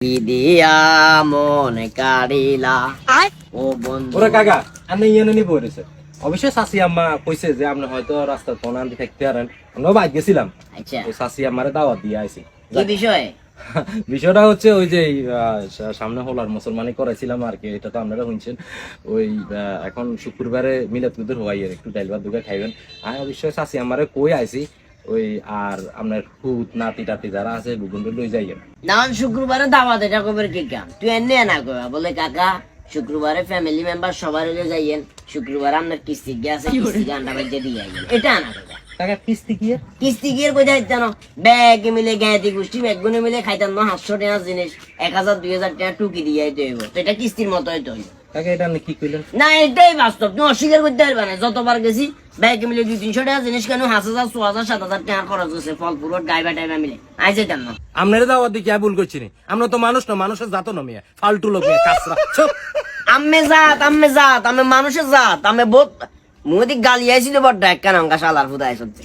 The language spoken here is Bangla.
দিয়া মনে কাড়িলা ও বন্ধু। ওরে কাকা আপনি ইয়ে নিয়ে পড়েছে অবশ্যই শাশি আম্মা কইছে যে আপনি হয়তো রাস্তার কোন আনতে থাকতে পারেন আমরা বাইক গেছিলাম আচ্ছা ওই শাশি আম্মারে দাওয়াত দিয়ে আইছি কি বিষয়? বিষয়টা হচ্ছে ওই যে সামনে হলার মুসলমানি করাইছিলাম আর কি এটা তো আপনারা শুনছেন ওই এখন শুক্রবারে মিলাদ কুদের হওয়াই একটু ডাইল ভাত দুগে খাইবেন আমি অবশ্যই শাশি আম্মারে কই আইছি ওই আর আপনার খুদ নাতি টাতি যারা আছে বুগুন্ড লই যাইয়েন না শুক্রবারে দাওয়াত এটা কবে কি কাম তুই এনে না কবা বলে কাকা শুক্রবারে ফ্যামিলি মেম্বার সবার হলে যাইয়েন শুক্রবারে আপনার কিস্তি গিয়ে কিস্তি গান্ডা বাজে দিয়ে আইয়েন এটা না কবা টাকা কিস্তি কি কিস্তি গিয়ে কই যাইতানো ব্যাগ মিলে গায়েতি গোষ্ঠী ব্যাগ গুনে মিলে খাইতাম না 500 টাকা জিনিস 1000 2000 টাকা টুকি দিয়ে দেব তো এটা কিস্তির মতোই তো টাকা এটা আপনি কি কইলেন না এটাই বাস্তব তুমি অস্বীকার করতে পারবে না যতবার গেছি ব্যাগ মিলে 200-300 টাকা জিনিস কেন 5000 6000 7000 টাকা খরচ হচ্ছে ফল ফুরট গাইবা টাইবা মিলে আই যেতাম না আপনারা দাওয়াত দিয়ে কি ভুল করছি নি আমরা তো মানুষ না মানুষের জাত না মিয়া ফালতু লোক মিয়া কাছরা চুপ আম্মে জাত আমি মানুষের জাত আমি বহুত মুদি গালি আইছিল বড় একটা নাম শালার ফুদাই সত্যি